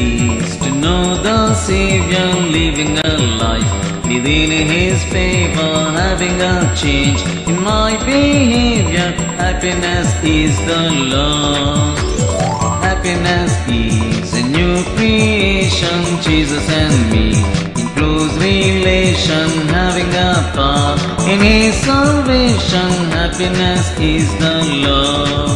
is to know the Savior living a life within His favor, having a change in my behavior. Happiness is the law. Happiness is a new creation, Jesus and me in close relation, having a part in His salvation. Happiness is the law.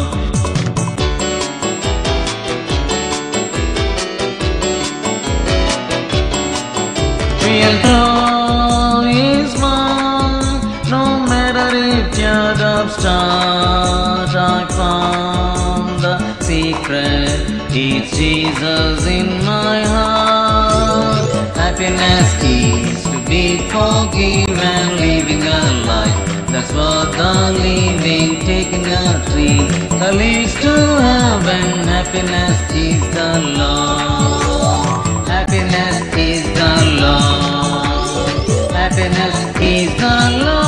Real joy is mine, no matter if you're upstart. I found the secret, it's Jesus in my heart. Happiness is to be forgiven, living a life that's worth the living, taking a tree that leads to heaven. Happiness is the law. Happiness is the law. Happiness is the law.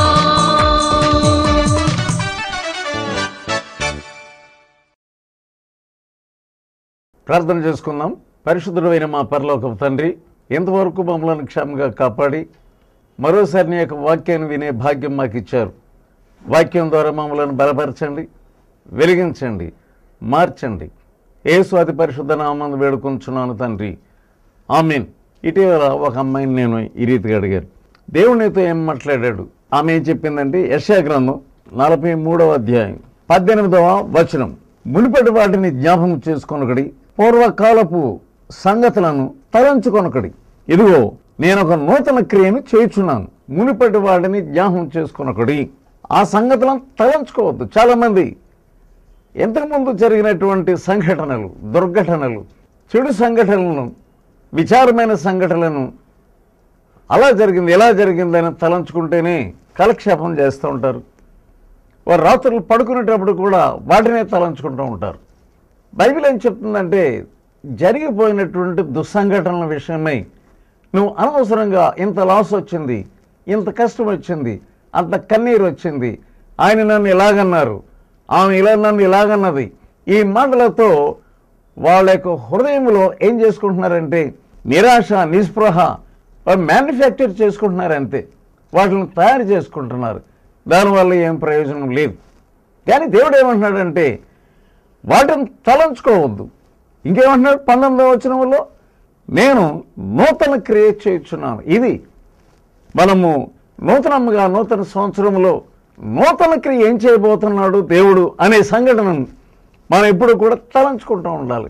ప్రార్థన చేసుకుందాం. పరిశుద్ధుడైన మా పరలోకపు తండ్రి, ఎంతవరకు మమ్మల్ని క్షేమంగా కాపాడి మరోసారి నీ యొక్క వాక్యాన్ని వినే భాగ్యం మాకు ఇచ్చారు. వాక్యం ద్వారా మమ్మల్ని బలపరచండి, వెలిగించండి, మార్చండి. యేసు అతి పరిశుద్ధ నామమున వేడుకొంచున్నాను తండ్రి, ఆమేన్. ఇటీవల ఒక అమ్మాయిని నేను ఈ రీతిగా అడిగాను, దేవుడు నీతో ఏం మాట్లాడాడు? ఆమె ఏం చెప్పిందంటే, యెషయా గ్రంథం 43వ అధ్యాయం 18వ వచనం, మునుపటి వాటిని జ్ఞాపకం చేసుకొనకడి, పూర్వకాలపు సంగతులను తలంచుకొనకడి. ఇదిగో నేను ఒక నూతన క్రియను చేయుచున్నాను, మునుపటి వాటిని జ్ఞాపకం చేసుకొనకడి. ఆ సంగతులను తలంచుకోవద్దు. చాలామంది ఇంతకుముందు జరిగినటువంటి సంఘటనలు, దుర్ఘటనలు, చెడు సంఘటనలను, విచారమైన సంఘటనలను అలా జరిగింది ఇలా జరిగిందని తలంచుకుంటేనే కాలక్షేపం చేస్తూ ఉంటారు. వారు రాత్రులు పడుకునేటప్పుడు కూడా వాటినే తలంచుకుంటూ ఉంటారు. బైబిల్ ఏం చెప్తుందంటే, జరిగిపోయినటువంటి దుస్సంఘటనల విషయమై నువ్వు అనవసరంగా ఇంత లాస్ వచ్చింది, ఇంత కష్టం వచ్చింది, అంత కన్నీరు వచ్చింది, ఆయన నన్ను ఇలాగన్నారు, ఆమె ఇలా నన్ను ఇలాగన్నది, ఈ మాటలతో వాళ్ళ యొక్క హృదయంలో ఏం చేసుకుంటున్నారంటే నిరాశ, నిస్పృహ మ్యానుఫ్యాక్చర్ చేసుకుంటున్నారంతే. వాటిని తయారు చేసుకుంటున్నారు. దానివల్ల ఏం ప్రయోజనం లేదు. కానీ దేవుడు ఏమంటున్నాడంటే, వాటిని తలంచుకోవద్దు. ఇంకేమంటున్నాడు 19వ వచనంలో, నేను నూతన క్రియ చేయుచున్నాను. ఇది మనము నూతనంగా నూతన సంవత్సరంలో నూతన క్రియ ఏం చేయబోతున్నాడు దేవుడు అనే సంఘటనను మనం ఎప్పుడు కూడా తలంచుకుంటూ ఉండాలి.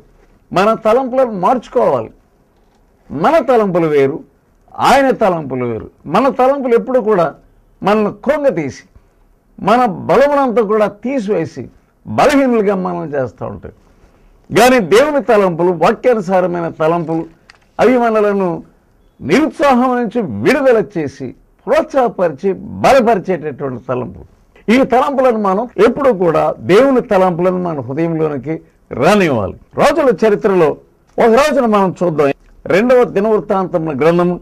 మన తలంపులను మార్చుకోవాలి. మన తలంపులు వేరు, ఆయన తలంపులు వేరు. మన తలంపులు ఎప్పుడు కూడా మనల్ని కృంగతీసి, మన బలమునంతా కూడా తీసివేసి బలహీనులుగా మనం చేస్తూ ఉంటాయి. కానీ దేవుని తలంపులు, వాక్యానుసారమైన తలంపులు, అవి మనలను నిరుత్సాహం నుంచి విడుదల చేసి ప్రోత్సాహపరిచి బలపరిచేటటువంటి తలంపులు. ఈ తలంపులను మనం ఎప్పుడు కూడా దేవుని తలంపులను మన హృదయంలోనికి రానివ్వాలి. రోజుల చరిత్రలో ఒక రోజున మనం చూద్దాం. 2వ దినవృత్తాంతముల గ్రంథము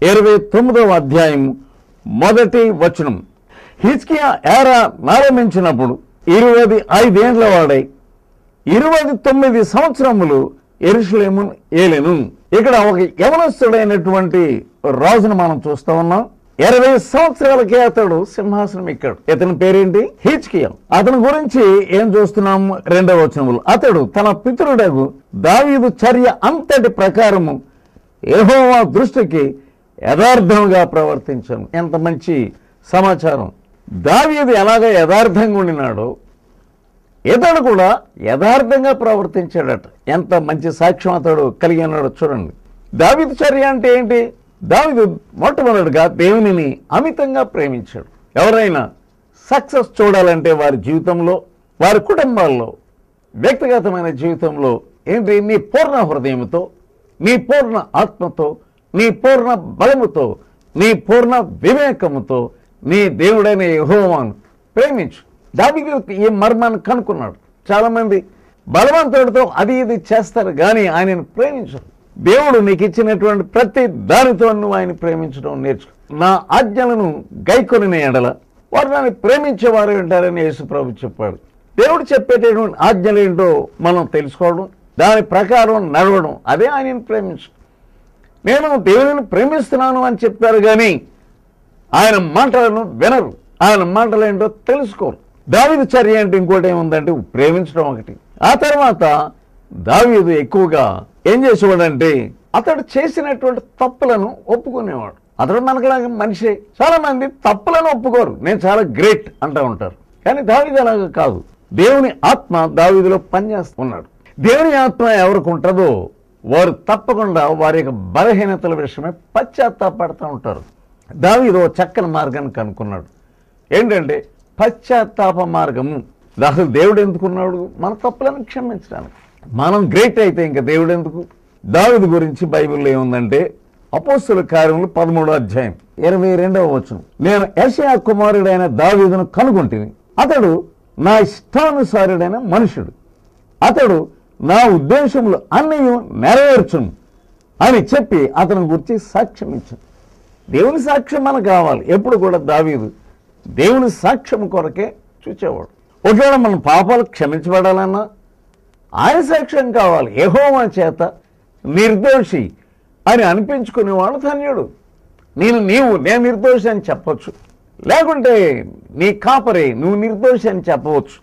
29వ అధ్యాయము 1వ వచనం. హిజ్కియా ఏరా ప్రారంభించినప్పుడు 25 ఏండ్ల వాడై 29 సంవత్సరములు యెరూషలేమును ఏలెను. ఇక్కడ ఒక యవనస్తుడైనటువంటి రాజును మనం చూస్తూ ఉన్నాం. 20 సంవత్సరాలకే అతడు సింహాసనం ఎక్కాడు. ఇతని పేరేంటి? హిజ్కియా. అతని గురించి ఏం చూస్తున్నాము? 2వ వచనములు, అతడు తన పితరుడగు దావీదు చర్య అంతటి ప్రకారము యెహోవా దృష్టికి యథార్థంగా ప్రవర్తించాను. ఎంత మంచి సమాచారం. దావీదు ఎలాగ యథార్థంగా ఉండినాడో ఇతడు కూడా యథార్థంగా ప్రవర్తించాడట. ఎంత మంచి సాక్ష్యం అతడు కలిగి ఉన్నాడో చూడండి. దావీదు చర్య అంటే ఏంటి? దావీదు మొట్టమొదటిగా దేవునిని అమితంగా ప్రేమించాడు. ఎవరైనా సక్సెస్ చూడాలంటే వారి జీవితంలో, వారి కుటుంబాల్లో, వ్యక్తిగతమైన జీవితంలో ఏంటి? నీ పూర్ణ హృదయంతో, నీ పూర్ణ ఆత్మతో, నీ పూర్ణ బలముతో, నీ పూర్ణ వివేకముతో నీ దేవుడైన యెహోవాను ప్రేమించు. దావీదు ఈ మర్మాన్ని కనుక్కున్నాడు. చాలామంది బలవంతుడితో అది ఇది చేస్తారు కానీ ఆయనను ప్రేమించరు. దేవుడు నీకు ఇచ్చినటువంటి ప్రతి దానితో నువ్వు ఆయన ప్రేమించడం నేర్చుకో. నా ఆజ్ఞలను గైకొని ఎడల వారు నన్ను ప్రేమించేవారు ఉంటారని యేసు ప్రభు చెప్పాడు. దేవుడు చెప్పేటటువంటి ఆజ్ఞలు ఏంటో మనం తెలుసుకోవడం, దాని ప్రకారం నడవడం, అదే ఆయనను ప్రేమించడం. నేను దేవుని ప్రేమిస్తున్నాను అని చెప్తారు కానీ ఆయన మాటలను వినరు, ఆయన మాటలు ఏంటో తెలుసుకోరు. దావీదు చర్య అంటే ఇంకోటి ఏముందంటే ప్రేమించడం ఒకటి. ఆ తర్వాత దావీదు ఎక్కువగా ఏం చేసేవాడంటే అతడు చేసినటువంటి తప్పులను ఒప్పుకునేవాడు. అతడు మనకులాగా మనిషి. చాలా మంది తప్పులను ఒప్పుకోరు, నేను చాలా గ్రేట్ అంటూ ఉంటారు. కానీ దావీదు అలాగా కాదు. దేవుని ఆత్మ దావీదులో పనిచేస్తున్నాడు. దేవుని ఆత్మ ఎవరికి ఉంటుందో వారు తప్పకుండా వారి యొక్క బలహీనతల విషయమే పశ్చాత్తాపడుతూ ఉంటారు. దావీదు చక్కని మార్గాన్ని కనుక్కున్నాడు. ఏంటంటే పశ్చాత్తాప మార్గము. అసలు దేవుడు ఎందుకున్నాడు? మన తప్పులను క్షమించడానికి. మనం గ్రేట్ అయితే ఇంకా దేవుడు ఎందుకు? దావీదు గురించి బైబిల్లో ఏముందంటే అపోస్తుల కార్యములు 13వ అధ్యాయం 22వ వచనం, నేను యెషయా కుమారుడైన దావీదును కనుగొంటిని, అతడు నా ఇష్టానుసారుడైన మనుషుడు, అతడు నా ఉద్దేశములు అన్నీ నెరవేర్చును అని చెప్పి అతని గురించి సాక్ష్యం ఇచ్చాను. దేవుని సాక్ష్యం మనకు కావాలి. ఎప్పుడు కూడా దావీదు దేవుని సాక్ష్యం కొరకే చూచేవాడు. ఒకవేళ మన పాపాలు క్షమించబడాలన్నా ఆయన సాక్ష్యం కావాలి. యెహోవా చేత నిర్దోషి అని అనిపించుకునేవాడు ధన్యుడు. నేను నిర్దోషి అని చెప్పవచ్చు, లేకుంటే నీ కాపరే నువ్వు నిర్దోషి అని చెప్పవచ్చు.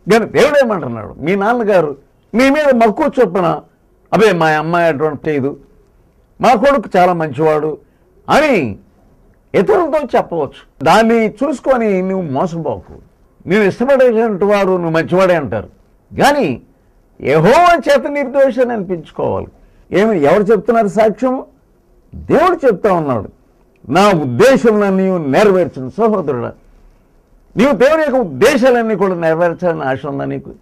కానీ దేవుడు ఏమంటున్నాడు? మీ నాన్నగారు మీ మీద మక్కువ చొప్పున అబ్బే మా అమ్మాయి అటువంటి చేయదు, మా కొడుకు చాలా మంచివాడు అని ఇతరులతో చెప్పవచ్చు. దాన్ని చూసుకొని నువ్వు మోసపోకు. నేను ఇష్టపడేటువంటి వాడు నువ్వు మంచివాడే అంటారు. కానీ యెహోవా చేత నిర్దోషి అని అనిపించుకోవాలి. ఎవరు చెప్తున్నారు సాక్ష్యము? దేవుడు చెప్తా ఉన్నాడు, నా ఉద్దేశంలో నీవు నెరవేర్చను. సహోదరుడా, నీవు దేవుని యొక్క ఉద్దేశాలన్నీ కూడా నెరవేర్చాలని ఆశ ఉందా నీకు?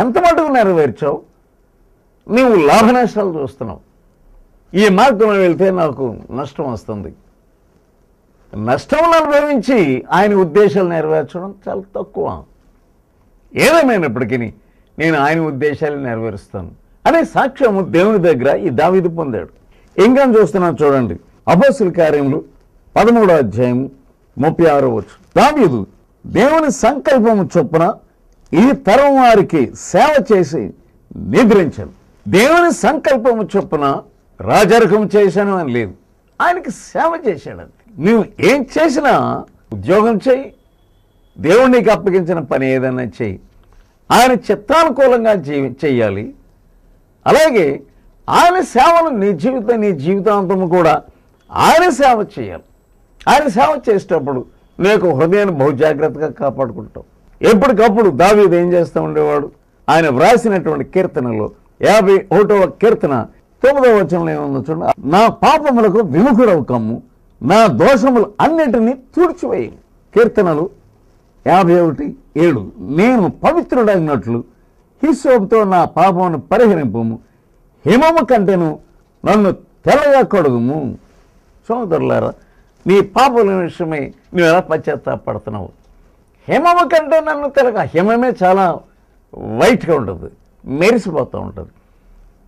ఎంత మటుకు నెరవేర్చావు? నీవు లాభ నష్టాలు చూస్తున్నావు. ఈ మార్గంలో వెళ్తే నాకు నష్టం వస్తుంది. నష్టములను అనుభవించి ఆయన ఉద్దేశాలు నెరవేర్చడం చాలా తక్కువ. ఏదేమైనప్పటికీ నేను ఆయన ఉద్దేశాలు నెరవేరుస్తాను అనే సాక్ష్యము దేవుని దగ్గర ఈ దావీదు పొందాడు. ఇంకా చూస్తున్నాను చూడండి, అపోస్తుల కార్యములు 13వ అధ్యాయం 36వ వచనం, దావీదు దేవుని సంకల్పము చొప్పున ఈ తరం వారికి సేవ చేసి నిద్రించాను. దేవుని సంకల్పము చొప్పున రాజరికం చేశాను అని లేదు, ఆయనకి సేవ చేశాడు. నువ్వు ఏం చేసినా ఉద్యోగం చేయి, దేవుడు నీకు అప్పగించిన పని ఏదైనా చేయి, ఆయన చిత్తానుకూలంగా చేయాలి. అలాగే ఆయన సేవను నీ జీవితాంతము కూడా ఆయన సేవ చేయాలి. ఆయన సేవ చేసేటప్పుడు నీకు హృదయాన్ని బహు జాగ్రత్తగా కాపాడుకుంటావు. ఎప్పటికప్పుడు దావీదు ఏం చేస్తూ ఉండేవాడు? ఆయన వ్రాసినటువంటి కీర్తనలో 51వ కీర్తన 9వ వచనంలో ఏముందో చూడండి, నా పాపములకు విముఖుడవు కమ్ము, నా దోషములు అన్నిటినీ తుడిచివేయి. కీర్తనలు 51:7, నేను పవిత్రుడైనట్లు హిస్సోపుతో నా పాపమును పరిహరింపుము, హిమము కంటేను నన్ను తెల్లగా కడుగుము. సోదరులారా, నీ పాపల విషయమై నువ్వు ఎలా పశ్చాత్తాపడుతున్నావు? హిమము కంటే నన్ను తెల్లగా, హిమమే చాలా వైట్గా ఉంటుంది, మెరిసిపోతూ ఉంటుంది.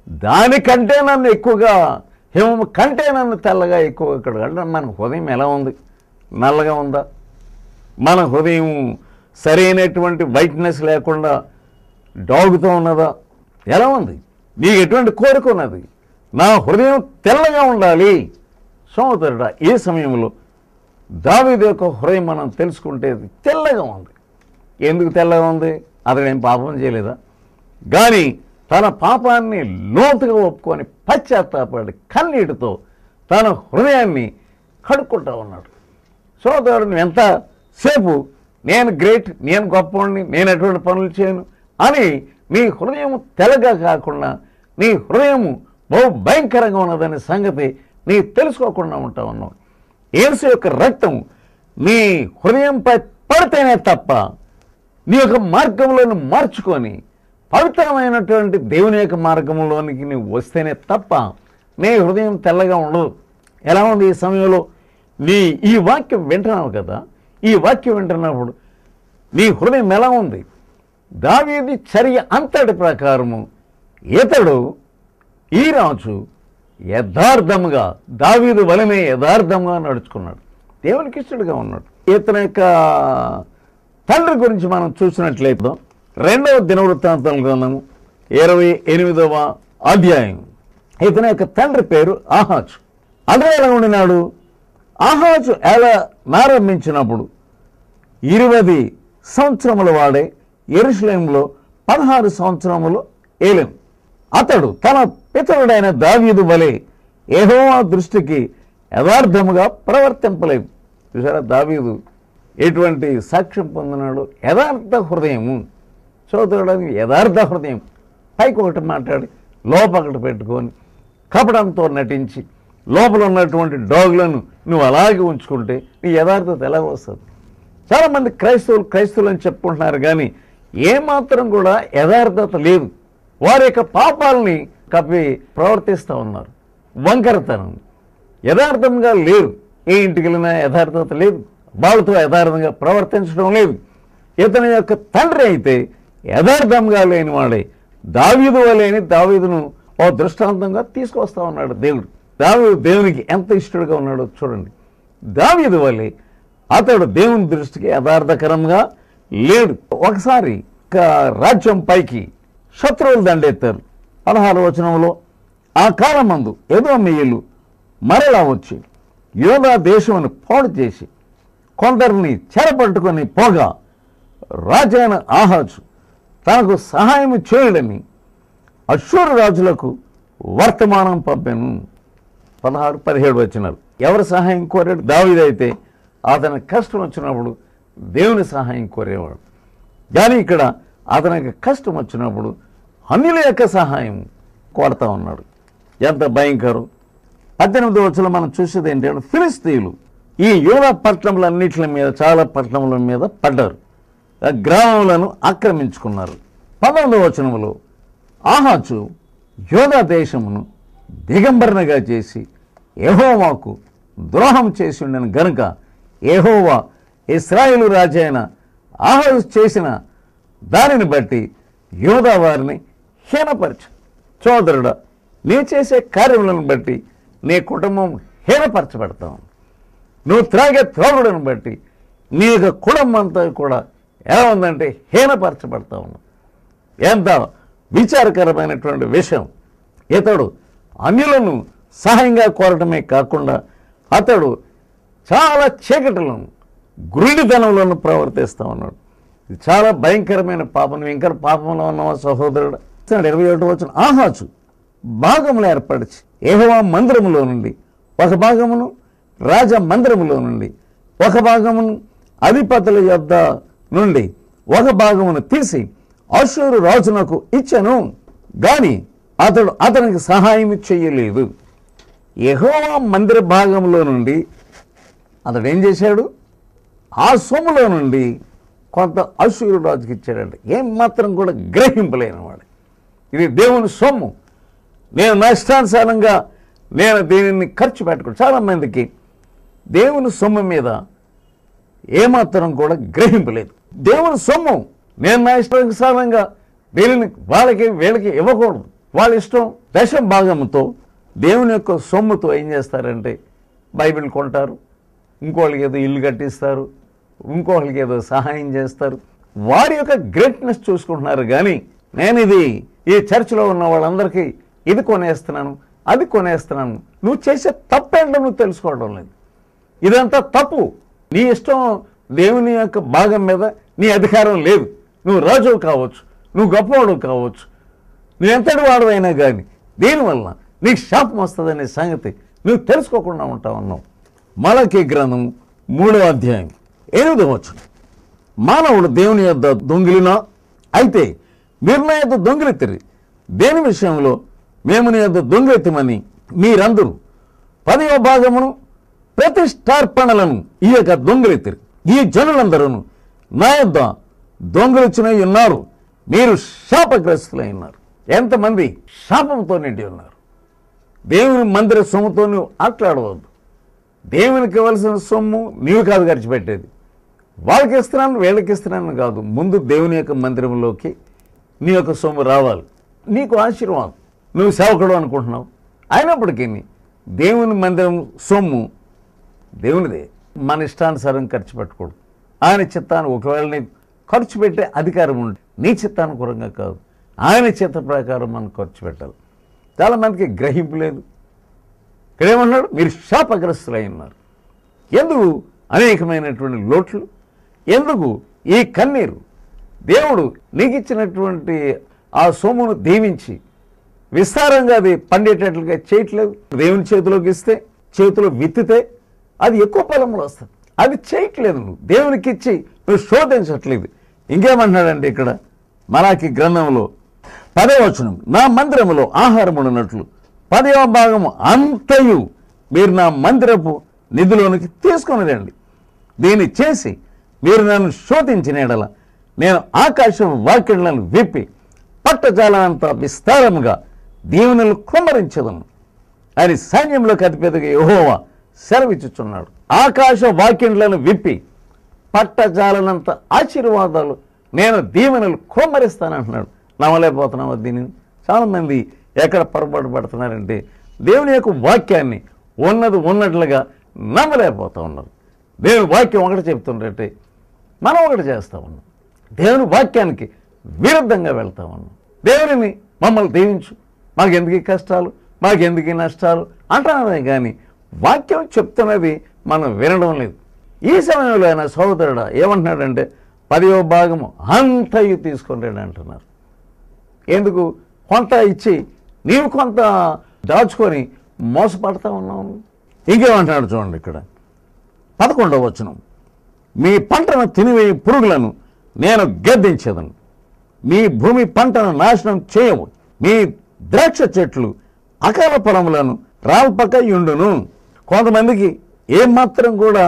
దానికంటే నన్ను ఎక్కువగా, హిమము కంటే నన్ను తెల్లగా ఎక్కువగా కడుగు అంటే మన హృదయం ఎలా ఉంది? నల్లగా ఉందా? మన హృదయం సరైనటువంటి వైట్నెస్ లేకుండా డాగుతూ ఉన్నదా? ఎలా ఉంది? నీకు ఎటువంటి కోరిక ఉన్నది? నా హృదయం తెల్లగా ఉండాలి. సోదరుడా, ఈ సమయంలో దావీదు యొక్క హృదయం మనం తెలుసుకుంటే తెల్లగా ఉంది. ఎందుకు తెల్లగా ఉంది? అతడేం పాపం చేయలేదా? కానీ తన పాపాన్ని లోతుగా ఒప్పుకొని పశ్చాత్తాపడి కన్నీటితో తన హృదయాన్ని కడుక్కుంటా ఉన్నాడు. సోదరుడు ఎంతసేపు నేను గ్రేట్, నేను గొప్పవాడిని, నేను ఎటువంటి పనులు చేయను అని నీ హృదయం తెల్లగా కాకుండా నీ హృదయము బహు భయంకరంగా ఉన్నదనే సంగతి నీ తెలుసుకోకుండా ఉంటా ఉన్నావు. యేసు యొక్క రక్తం నీ హృదయంపై పడితేనే తప్ప నీ యొక్క మార్గంలోని మార్చుకొని పవిత్రమైనటువంటి దేవుని యొక్క మార్గంలోనికి నువ్వు వస్తేనే తప్ప నీ హృదయం తెల్లగా ఉండదు. ఎలా ఉంది ఈ సమయంలో? ఈ వాక్యం వింటున్నావు కదా, ఈ వాక్యం వింటున్నప్పుడు నీ హృదయం ఎలా ఉంది? దావీదు చర్య అంతటి ప్రకారము ఇతడు ఈ రాజు యథార్థముగా దావీదు వలనే యథార్థంగా నడుచుకున్నాడు, దేవునికి ఇష్టడుగా ఉన్నాడు. ఇతని యొక్క తండ్రి గురించి మనం చూసినట్లయితే 2వ దినవృత్తాంతాల గ్రంథము 28వ అధ్యాయం. ఇతని యొక్క తండ్రి పేరు ఆహాజు. అతను ఎలా ఉండినాడు? ఆహాజు ఎలా ప్రారంభించినప్పుడు 20 సంవత్సరముల వాడే యెరూషలేములో 16 సంవత్సరములు ఏలెను. అతడు తన పితరుడైన దావీదు వలె యెహోవా దృష్టికి యథార్థముగా ప్రవర్తింపలేదు. చూసారా, దావీదు ఎటువంటి సాక్ష్యం పొందినాడు? యథార్థ హృదయము. సోదరుడానికి యథార్థ హృదయం. పైకి ఒకటి మాట్లాడి లోపొకటి పెట్టుకొని కపటంతో నటించి లోపల ఉన్నటువంటి డాగులను నువ్వు అలాగే ఉంచుకుంటే నీ యథార్థత ఎలా వస్తుంది? చాలామంది క్రైస్తవులు అని చెప్పుకుంటున్నారు, కానీ ఏమాత్రం కూడా యథార్థత లేదు. వారి యొక్క పాపాలని కప్పి ప్రవర్తిస్తూ ఉన్నారు. వంకరతనం, యథార్థంగా లేరు. ఏ ఇంటికి వెళ్ళినా యథార్థత లేదు. వాళ్ళతో యథార్థంగా ప్రవర్తించడం లేదు. ఇతని యొక్క తండ్రి అయితే యథార్థంగా లేని వాడే. దావీదు వలేని దావీదును ఓ దృష్టాంతంగా తీసుకొస్తా ఉన్నాడు దేవుడు. దావీదు దేవునికి ఎంత ఇష్టడుగా ఉన్నాడో చూడండి. దావీదు వలె అతడు దేవుని దృష్టికి యథార్థకరంగా లేడు. ఒకసారి రాజ్యం పైకి శత్రువులు దండెత్తారు. 16వ వచనంలో, ఆ కాలమందు ఎదోమీయులు మరలా వచ్చి యోధా దేశమును పాడు చేసి కొందరిని చెరపట్టుకొని పోగా రాజైన ఆహాజు తనకు సహాయం చేయడని అశ్షూరు రాజులకు వర్తమానం పంపెను. 16-17 వచనాలు. ఎవరు సహాయం కోరాడు? దావీదు అయితే అతనికి కష్టం వచ్చినప్పుడు దేవుని సహాయం కోరేవాడు. కానీ ఇక్కడ అతనికి కష్టం వచ్చినప్పుడు అన్యుల యొక్క సహాయం కోరుతా ఉన్నాడు. ఎంత భయంకరం! 18వ వచనంలో మనం చూసేది ఏంటంటే, ఫిలిస్తీయులు ఈ యూదా పట్టణములన్నిటి మీద, చాలా పట్టణముల మీద పడ్డారు. గ్రామములను ఆక్రమించుకున్నారు. 19వ వచనంలో, ఆహాజు యూదా దేశమును దిగంబరనగా చేసి యెహోవాకు ద్రోహం చేసి ఉండను గనుక యెహోవా ఇశ్రాయేలు రాజైన ఆహాజు చేసిన దానిని బట్టి యూదా వారిని హీనపరచు. సోదరుడా, నీ చేసే కార్యములను బట్టి నీ కుటుంబం హీనపరచబడతావు. నువ్వు త్రాగే త్రాగుడును బట్టి నీ యొక్క కుటుంబం అంతా కూడా ఎలా ఉందంటే హీనపరచబడతా ఉన్నావు. ఎంత విచారకరమైనటువంటి విషయం! ఇతడు అన్యులను సహాయంగా కోరటమే కాకుండా అతడు చాలా చీకటిలను, గురుడితనంలోనూ ప్రవర్తిస్తూ ఉన్నాడు. ఇది చాలా భయంకరమైన పాపం. ఇంకా పాపంలో ఉన్నావా సహోదరుడు? 21వ వచనం, ఆహాజు భాగములు ఏర్పరిచి యెహోవా మందిరములో నుండి ఒక భాగమును, రాజ మందిరములో నుండి ఒక భాగమును, అధిపతుల యొద్ద నుండి ఒక భాగమును తీసి అశ్షూరు రాజునకు ఇచ్చెను. గాని అతడు అతనికి సహాయం చేయలేదు. యెహోవా మందిర భాగంలో నుండి అతడు ఏం చేశాడు? ఆ సొమ్ములో నుండి కొంత అశ్షూరు రాజుకి ఇచ్చాడంట. ఏం మాత్రం కూడా గ్రహింపలేనివాడు. ఇది దేవుని సొమ్ము, నేను నష్టానుసారంగా నేను దీనిని ఖర్చు పెట్టుకోను. చాలామందికి దేవుని సొమ్ము మీద ఏమాత్రం కూడా గ్రహింపలేదు. దేవుని సొమ్ము నేను నష్టానుసారంగా దీనిని వాళ్ళకి వీళ్ళకి ఇవ్వకూడదు. వాళ్ళ ఇష్టం. దశమ భాగంతో దేవుని యొక్క సొమ్ముతో ఏం చేస్తారంటే బైబిల్ కొంటారు, ఇంకోళ్ళకి ఏదో ఇల్లు కట్టిస్తారు, ఇంకోళ్ళకి ఏదో సహాయం చేస్తారు. వారి యొక్క గ్రేట్నెస్ చూసుకుంటున్నారు. కానీ నేను ఇది ఈ చర్చిలో ఉన్న వాళ్ళందరికీ ఇది కొనేస్తున్నాను, అది కొనేస్తున్నాను. నువ్వు చేసే తప్పేంటో నువ్వు తెలుసుకోవడం లేదు. ఇదంతా తప్పు. నీ ఇష్టం. దేవుని యొక్క భాగం మీద నీ అధికారం లేదు. నువ్వు రాజువు కావచ్చు, నువ్వు గొప్పవాడు కావచ్చు, నువ్వు ఎంతటి వాడువైనా కానీ దీనివల్ల నీకు శాపం వస్తుందనే సంగతి నువ్వు తెలుసుకోకుండా ఉంటా ఉన్నావు. మలకీ గ్రంథం 3వ అధ్యాయం 8వ వచనం, మానవుడు దేవుని యొద్ద దొంగిలినా అయితే మీరు నా యొద్ద దొంగిలితిరి. దేని విషయంలో? మేము నీ యొద్ద దొంగిలితమని మీరందరూ 10వ భాగమును ప్రతిష్టార్పణలను ఈ యొక్క దొంగిలితిరి. ఈ జనులందరూ నా యొద్ద దొంగిలించునై ఉన్నారు. మీరు శాపగ్రస్తులై ఉన్నారు. ఎంతమంది శాపంతో నిండి ఉన్నారు. దేవుని మందిర సొమ్ముతో నువ్వు ఆటలాడవద్దు. దేవునికి ఇవ్వాల్సిన సొమ్ము నీవు కాదు ఖర్చు పెట్టేది. వాళ్ళకి ఇస్తున్నాను, వీళ్ళకి ఇస్తున్నాను కాదు. ముందు దేవుని యొక్క మందిరంలోకి నీ యొక్క సొమ్ము రావాలి. నీకు ఆశీర్వాదం. నువ్వు సేవకుడు అనుకుంటున్నావు. అయినప్పటికీ దేవుని మందిరం సొమ్ము దేవునిదే. మన ఇష్టానుసారం ఖర్చు పెట్టకూడదు. ఆయన చిత్తాన్ని ఒకవేళ నీ ఖర్చు పెట్టే అధికారం ఉంటే నీ చిత్తానుకూలంగా కాదు, ఆయన చిత్త ప్రకారం మనం ఖర్చు పెట్టాలి. చాలామందికి గ్రహింపు లేదు. ఇక్కడేమన్నాడు, మీరు శాపగ్రస్తులై ఉన్నారు. ఎందుకు అనేకమైనటువంటి లోట్లు, ఎందుకు ఈ కన్నీరు? దేవుడు నీకు ఇచ్చినటువంటి ఆ సొమ్మును దీవించి విస్తారంగా అది పండేటట్లుగా చేయట్లేదు. దేవుని చేతిలోకి ఇస్తే, చేతిలో విత్తితే అది ఎక్కువ ఫలంలో వస్తుంది. అది చేయట్లేదు. నువ్వు దేవునికి ఇచ్చి నువ్వు శోధించట్లేదు. ఇంకేమంటున్నాడంటే ఇక్కడ మలాకి గ్రంథంలో 10వ వచనం, నా మందిరములో ఆహారం ఉన్నట్లు 10వ భాగము అంతయు మీరు నా మందిరపు నిధిలోనికి తీసుకొని రండి. దీన్ని చేసి మీరు నన్ను శోధించిన ఎడల నేను ఆకాశం వాక్యలను విప్పి పట్టజాలంత విస్తారముగా దీవెనలు కుమ్మరించదను అని సైన్యంలోకి అతిపెద్దగా యెహోవా సెలవిచ్చుచున్నాడు. ఆకాశ వాక్యలను విప్పి పట్టజాలనంత ఆశీర్వాదాలు నేను దీవెనలు కుమ్మరిస్తానంటున్నాడు. నమ్మలేకపోతున్నాం దీనిని. చాలామంది ఎక్కడ పొరపాటు పడుతున్నారంటే దేవుని యొక్క వాక్యాన్ని ఉన్నది ఉన్నట్లుగా నమ్మలేకపోతూ ఉన్నారు. దేవుని వాక్యం ఒకటి చెప్తుంటే మనం ఒకటి చేస్తూ ఉన్నాం. దేవుని వాక్యానికి విరుద్ధంగా వెళ్తా ఉన్నాం. దేవుని మమ్మల్ని దీవించు, మాకెందుకు ఈ కష్టాలు, మాకెందుకు ఈ నష్టాలు అంటున్నదే కానీ వాక్యం చెప్తున్నది మనం వినడం లేదు. ఈ సమయంలో ఆయన సోదరుడు ఏమంటున్నాడంటే 10వ భాగము అంతయు తీసుకుంటాడు అంటున్నారు. ఎందుకు? కొంత ఇచ్చి నీవు కొంత దాచుకొని మోసపడతా ఉన్నావు. ఇంకేమంటున్నాడు చూడండి ఇక్కడ 11వ వచనం, మీ పంటను తినివేయి పురుగులను నేను గద్దించేదను, మీ భూమి పంటను నాశనం చేయవు, మీ ద్రాక్ష చెట్లు అకాల పొలములను రాల్పక యుండును. కొంతమందికి ఏమాత్రం కూడా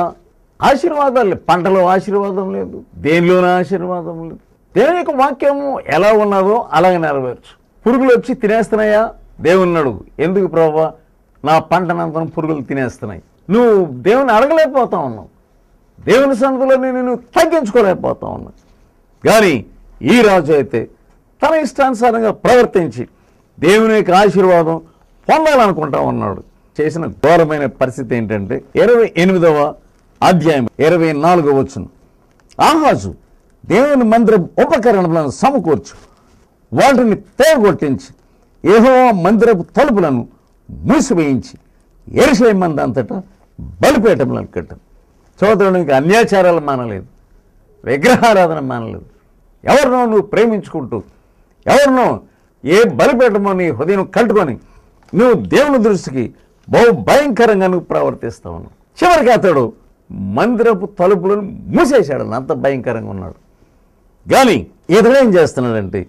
ఆశీర్వాదాలు లేదు. పంటలో ఆశీర్వాదం లేదు, దేనిలోనూ ఆశీర్వాదం లేదు. దేవుని యొక్క వాక్యము ఎలా ఉన్నదో అలాగే నెరవేర్చు. పురుగులు వచ్చి తినేస్తున్నాయా? దేవుని అడుగు, ఎందుకు ప్రభువా నా పంటనంతా పురుగులు తినేస్తున్నాయి? నువ్వు దేవుని అడగలేకపోతా ఉన్నావు. దేవుని సన్నిధిలో నేను తగ్గించుకోలేకపోతా ఉన్నావు. కానీ ఈ రాజు అయితే తన ఇష్టానుసారంగా ప్రవర్తించి దేవుని యొక్క ఆశీర్వాదం పొందాలనుకుంటా ఉన్నాడు. చేసిన ఘోరమైన పరిస్థితి ఏంటంటే 28వ అధ్యాయం 24వ వచనం, ఆహాజు దేవుని మందిర ఉపకరణములను సమకూర్చు, వాటిని తేగొట్టించి యెహోవా మందిరపు తలుపులను మూసివేయించి యెరూషలేము మందంతటా బలిపీఠములను కట్టాను. సోదరునికి అన్యాచారాలు మానలేదు, విగ్రహారాధన మానలేదు. ఎవరినో నువ్వు ప్రేమించుకుంటూ, ఎవరినో ఏ బలిపీఠమో నీ హృదయం కట్టుకొని నువ్వు దేవుని దృష్టికి బహు భయంకరంగా నువ్వు ప్రవర్తిస్తా ఉన్నావు. చివరికి అతడు మందిరపు తలుపులను మూసేశాడు. అంత భయంకరంగా ఉన్నాడు. కానీ ఇతడేం చేస్తున్నాడంటే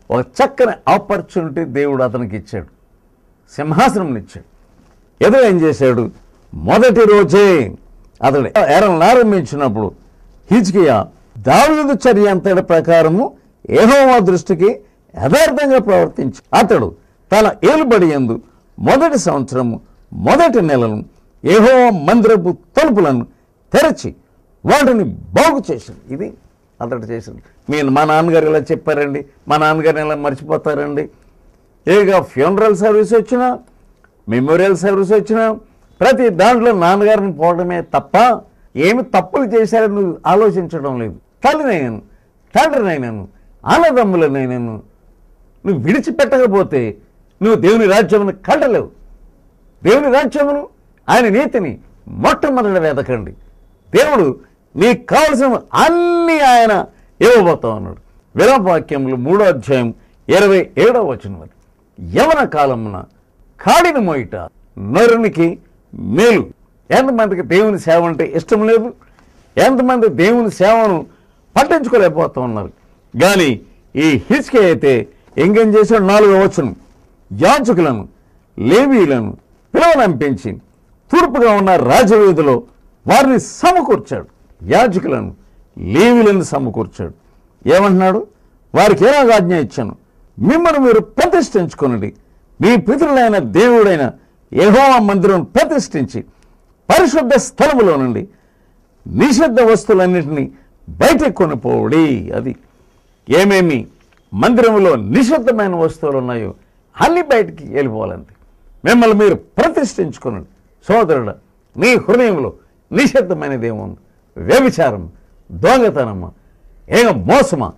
ఒక చక్కని ఆపర్చునిటీ దేవుడు అతనికి ఇచ్చాడు, సింహాసనం ఇచ్చాడు. ఇతడు ఏం చేశాడు? మొదటి రోజే అతడు ఏరలను ఆరంభించినప్పుడు హిజ్కియా దావీదు చర్య అంతటి ప్రకారము యెహోవా దృష్టికి యథార్థంగా ప్రవర్తించి అతడు తన ఏలుబడి యందు మొదటి సంవత్సరము మొదటి నెలను యెహోవా మందిరపు తలుపులను తెరచి వాటిని బాగు చేశాడు. ఇది అతడు చేసింది. మా నాన్నగారు ఇలా చెప్పారండి, మా నాన్నగారిని ఇలా మర్చిపోతారండి. ఇక ఫ్యూనరల్ సర్వీస్ వచ్చినా, మెమోరియల్ సర్వీస్ వచ్చినా ప్రతి దాంట్లో నాన్నగారిని పోవడమే తప్ప ఏమి తప్పులు చేశారని నువ్వు ఆలోచించడం లేదు. తల్లినైనాను, తండ్రినైనాను, అన్నదమ్ములనైనాను నువ్వు విడిచిపెట్టకపోతే నువ్వు దేవుని రాజ్యమును కట్టలేవు. దేవుని రాజ్యమును, ఆయన నీతిని మొట్టమొదటి వెతకండి. దేవుడు నీకు కావలసిన అన్నీ ఆయన ఇవ్వబోతా ఉన్నాడు. విలాపవాక్యములు 3వ అధ్యాయం 27వ వచనం, యవన కాలమున కాడిని మోయిట నరునికి మేలు. ఎంతమందికి దేవుని సేవ అంటే ఇష్టం లేదు, ఎంతమంది దేవుని సేవను పట్టించుకోలేకపోతూ ఉన్నారు. కానీ ఈ హిజ్కియా అయితే ఇంకేం చేశాడు? 4వ వచనం, యాజకులను లేవీలను పిలవనంపించి తూర్పుగా ఉన్న రాజవీధిలో వారిని సమకూర్చాడు. యాజకులను లేవీలను సమకూర్చాడు. ఏమంటున్నాడు? వారికి ఎలాగ ఆజ్ఞ ఇచ్చాను, మిమ్మల్ని మీరు ప్రతిష్ఠించుకొనండి, మీ పితరులైన దేవుడైన యెహోవా మందిరం ప్రతిష్ఠించి పరిశుద్ధ స్థలములో నుండి నిషిద్ధ వస్తువులన్నింటినీ బయటకు కొనిపోవడి. అది ఏమేమి మందిరంలో నిషిద్ధమైన వస్తువులు ఉన్నాయో అన్ని బయటికి వెళ్ళిపోవాలంతే. మిమ్మల్ని మీరు ప్రతిష్ఠించుకునండి. సోదరుడు, నీ హృదయంలో నిషిద్ధమైనది ఏముంది? వ్యభిచారం, దొంగతనమా, ఏం మోసమా,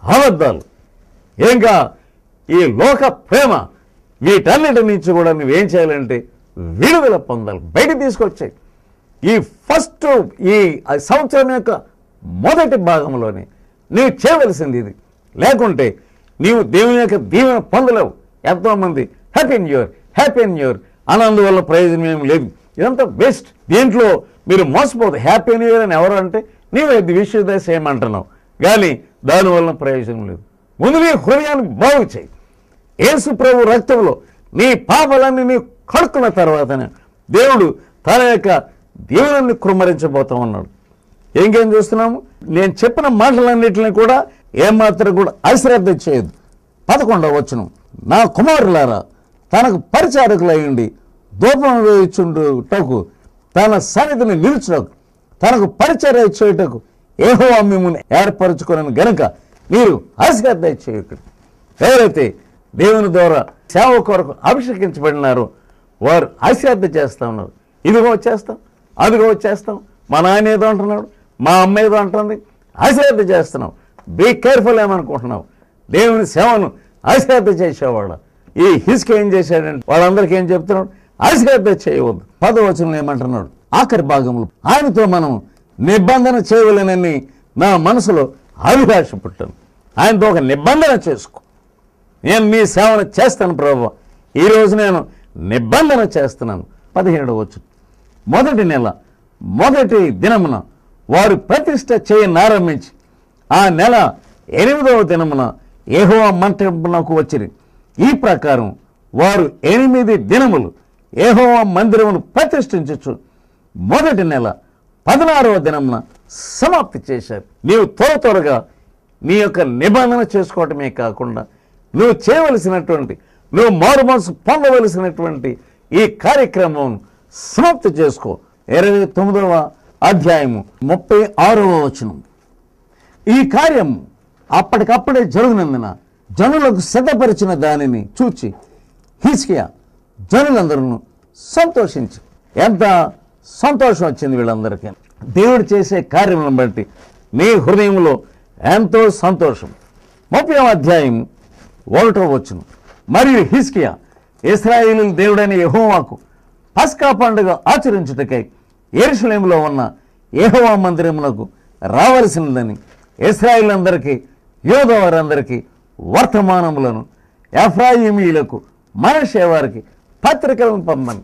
అబద్ధాలు, ఇంకా ఈ లోక ప్రేమ వీటన్నిటి నుంచి కూడా నువ్వేం చేయాలంటే విడుదల పొందాలి, బయట తీసుకొచ్చాయి. ఈ ఫస్ట్ ఈ సంవత్సరం యొక్క మొదటి భాగంలోనే నీవు చేయవలసింది ఇది. లేకుంటే నీవు దేవుని యొక్క దీవెన పొందలేవు. ఎంతోమంది హ్యాపీ న్యూ ఇయర్ అన్నందువల్ల ప్రయోజనం ఏమి లేదు, ఇదంతా వేస్ట్. దీంట్లో మీరు మోసపోదు. హ్యాపీ న్యూ ఇయర్ అని ఎవరు అంటే నీవే విషయ దశ ఏమంటున్నావు, కానీ దానివల్ల ప్రయోజనం లేదు. ముందు నీ హృదయాన్ని బాగు చేయి. యేసు ప్రభు రక్తంలో నీ పాపాలన్నీ నీ కడుక్కున్న తర్వాతనే దేవుడు తన యొక్క దీవెనని కుమ్మరించబోతా ఉన్నాడు. ఇంకేం చూస్తున్నాము, నేను చెప్పిన మాటలన్నింటినీ కూడా ఏమాత్రం కూడా అశ్రద్ధ చేయదు. 11వ వచనం, నా కుమారులారా తనకు పరిచారకులయ్యండి, ధూపం వేయుచుండుటకు తన సన్నిధిని నిలుచుటకు తనకు పరిచర్య చేయుటకు యెహోవా మిమ్మును ఏర్పరచుకుని గనుక మీరు అశ్రద్ధ చేయకండి. ఎవరైతే దేవుని ద్వారా సేవ కొరకు అభిషేకించబడినారో వారు అశ్రద్ధ చేస్తూ ఉన్నారు. ఇదిగో వచ్చేస్తాం, అదిగో వచ్చేస్తాం, మా నాన్న ఏదో అంటున్నాడు, మా అమ్మ ఏదో అంటుంది, అశ్రద్ధ చేస్తున్నాం. బీ కేర్ఫుల్ ఏమనుకుంటున్నావు. దేవుని సేవను అశ్రద్ధ చేసేవాడు ఈ హిజ్కియా ఏం చేశాడంటే వాళ్ళందరికీ ఏం చెప్తున్నాడు, అశ్రద్ధ చేయవద్దు. 10వ వచనంలో ఏమంటున్నాడు, ఆఖరి భాగంలో ఆయనతో మనం నిబంధన చేయవలెనని నా మనసులో అభిలాష పుట్టాను. ఆయనతో ఒక నిబంధన చేసుకో. నేను నీ సేవను చేస్తాను ప్రభువా, ఈరోజు నేను నిబంధన చేస్తున్నాను. 17వ వచనం, మొదటి నెల మొదటి దినమున వారు ప్రతిష్ఠ చేయనారంభించి ఆ నెల 8వ దినమున యెహోవా మంటపమునకు వచ్చిరి. ఈ ప్రకారం వారు 8 దినములు యెహోవా మందిరమును ప్రతిష్ఠించచ్చు మొదటి నెల 16వ దినమున సమాప్తి చేశారు. నీవు త్వరగా నీ యొక్క నిబంధన చేసుకోవటమే కాకుండా నువ్వు చేయవలసినటువంటి, నువ్వు మారు మనసు పొందవలసినటువంటి ఈ కార్యక్రమం సమాప్తి చేసుకో. 29వ అధ్యాయము 36వ వచనం, ఈ కార్యం అప్పటికప్పుడే జరుగునందున జనులకు సిద్ధపరిచిన దానిని చూచి హిజ్కియా జనులందరూ సంతోషించి. ఎంత సంతోషం వచ్చింది వీళ్ళందరికీ. దేవుడు చేసే కార్యములను బట్టి నీ హృదయంలో ఎంతో సంతోషం. 30వ అధ్యాయం 1వ వచనం, మరియు హిజ్కియా ఇశ్రాయేలు దేవుడైన యెహోవాకు పస్కా పండుగ ఆచరించుటకై యెరూషలేములో ఉన్న యెహోవా మందిరమునకు రావలసినదని ఇశ్రాయేలందరికీ యూదా వారందరికీ వర్తమానములను ఎఫ్రాయిమీయులకు మనష్షే వారికి పత్రికలను పంపమని.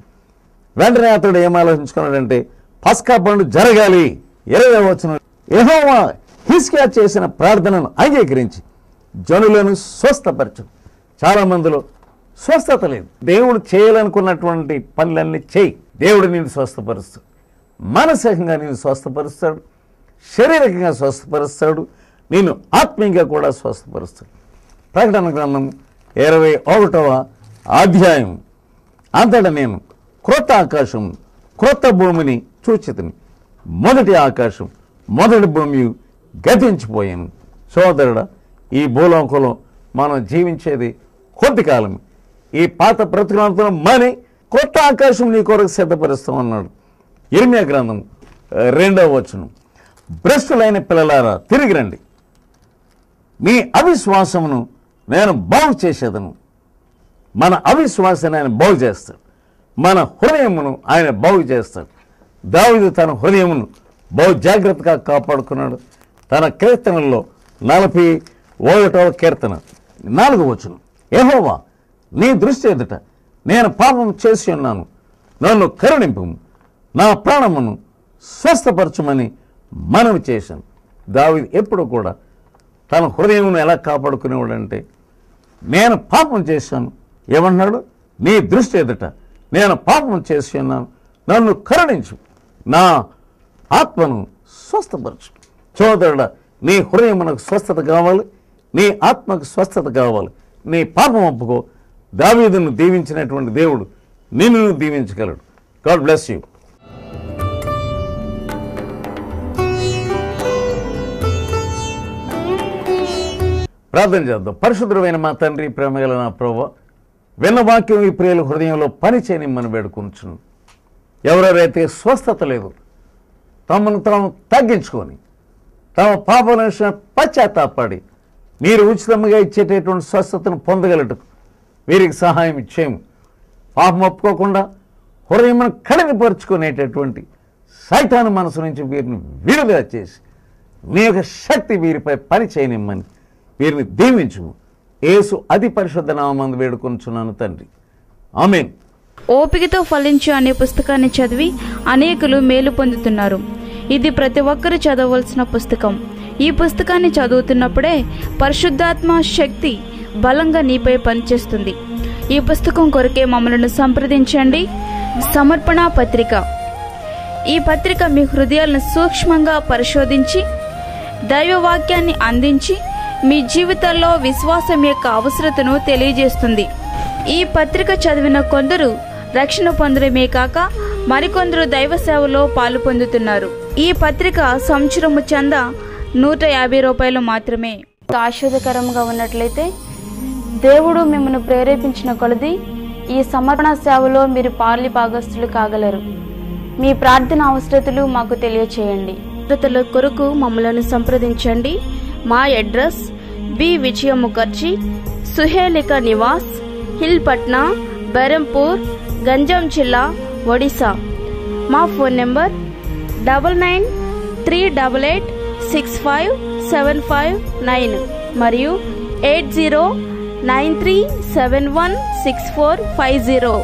వెంటనే అతడు ఏం ఆలోచించుకున్నాడంటే పస్కా పండుగ జరగాలి. 20వ వచనం, యెహోవా హిజ్కియా చేసిన ప్రార్థనను అంగీకరించి జనులను స్వస్థపరచు. చాలా మందిలో స్వస్థత లేదు. దేవుడు చేయాలనుకున్నటువంటి పనులన్నీ చేయి. దేవుడు నేను స్వస్థపరుస్తాడు. మానసికంగా నేను స్వస్థపరుస్తాడు, శారీరకంగా స్వస్థపరుస్తాడు, నేను ఆత్మీయంగా కూడా స్వస్థపరుస్తాడు. ప్రకటన గ్రంథం 21వ అధ్యాయం, అంతటా నేను క్రొత్త ఆకాశం క్రొత్త భూమిని చూచితిని. మొదటి ఆకాశం మొదటి భూమి గతించిపోయాను. సోదరుడా, ఈ భూలోకంలో మనం జీవించేది కొద్ది కాలం. ఈ పాత బ్రతుకులంతా మని కొత్త ఆకాశం నీ కొరకు సిద్ధపరుస్తాం అన్నాడు. ఇర్మియా గ్రంథం 2వ వచనం, భ్రష్టులైన పిల్లలారా తిరిగి రండి, మీ అవిశ్వాసమును నేను బాగు చేసేదను. మన అవిశ్వాసాన్ని ఆయన బాగు చేస్తాడు, మన హృదయమును ఆయన బాగు చేస్తాడు. దావీదు తన హృదయమును బహు జాగ్రత్తగా కాపాడుకున్నాడు. తన కీర్తనల్లో 41వ కీర్తన 4వ వచనం, యెహోవా నీ దృష్టి ఎదుట నేను పాపం చేసి ఉన్నాను, నన్ను కరుణింపుము, నా ప్రాణమును స్వస్థపరచుమని మనవి చేశాను. దావీదు ఎప్పుడు కూడా తన హృదయమును ఎలా కాపాడుకునేవాడంటే, నేను పాపం చేశాను, ఏమన్నాడు, నీ దృష్టి ఎదుట నేను పాపం చేసి ఉన్నాను, నన్ను కరుణించు, నా ఆత్మను స్వస్థపరచు. సోదరుడా, నీ హృదయమునకు స్వస్థత కావాలి, నీ ఆత్మకు స్వస్థత కావాలి. నీ పాపం ఒప్పుకో. దావీదును దీవించినటువంటి దేవుడు నిన్ను దీవించగలడు. God bless you. ప్రార్థన చేద్దాం. పరిశుద్ధమైన మా తండ్రి, ప్రేమగల నా ప్రభువా, విన్న వాక్యం ఈ ప్రియుల హృదయంలో పని చేయనిమ్మని వేడుకొంచును. ఎవరెవరైతే స్వస్థత లేదు, తమను తాము తగ్గించుకొని తమ పాపల విషయం పశ్చాత్తాపడి మీరు ఉచితంగా ఇచ్చేటటువంటి స్వస్థతను పొందగలటకు వీరికి సహాయం ఇచ్చేము. పాపం ఒప్పుకోకుండా హృదయం కడిగిపరుచుకునేటటువంటి సైతాను మనసు నుంచి వీరిని విడుదల చేసి మీ యొక్క శక్తి వీరిపై పని చేయనిమ్మని వీరిని దీవించుము. యేసు అతి పరిశుద్ధ నామమున వేడుకొనుచున్నాను తండ్రి, ఆమేన్. ఓపికతో ఫలించు అనే పుస్తకాన్ని చదివి అనేకులు మేలు పొందుతున్నారు. ఇది ప్రతి ఒక్కరూ చదవవలసిన పుస్తకం. ఈ పుస్తకాన్ని చదువుతున్నప్పుడే పరిశుద్ధాత్మ శక్తి బలంగా నీపై పనిచేస్తుంది. ఈ పుస్తకం కొరకే మమ్మల్ని సంప్రదించండి. సమర్పణ పత్రిక. ఈ పత్రిక మీ హృదయాలను సూక్ష్మంగా పరిశోధించి దైవవాక్యాన్ని అందించి మీ జీవితంలో విశ్వాసం యొక్క అవసరతను తెలియజేస్తుంది. ఈ పత్రిక చదివిన కొందరు రక్షణ పొందడమే కాక మరికొందరు దైవ సేవలో పాలు పొందుతున్నారు. ఈ పత్రిక సంవత్సరము చందా ₹150 మాత్రమే. ఆశీర్వదకరంగా ఉన్నట్లయితే దేవుడు మిమ్మల్ని ప్రేరేపించిన కొలది ఈ సమర్పణ సేవలో మీరు పాలి భాగస్తులు కాగలరు. మీ ప్రార్థన అవసరతలు మాకు తెలియచేయండి. అవసరతల కొరకు మమ్మల్ని సంప్రదించండి. మా అడ్రస్ బి విజయ ముఖర్జీ, సుహేలిక నివాస్, హిల్ పట్నా, బెరంపూర్, గంజాం జిల్లా, ఒడిశా. మా ఫోన్ నెంబర్ 9938865759 మరియు 8093716450.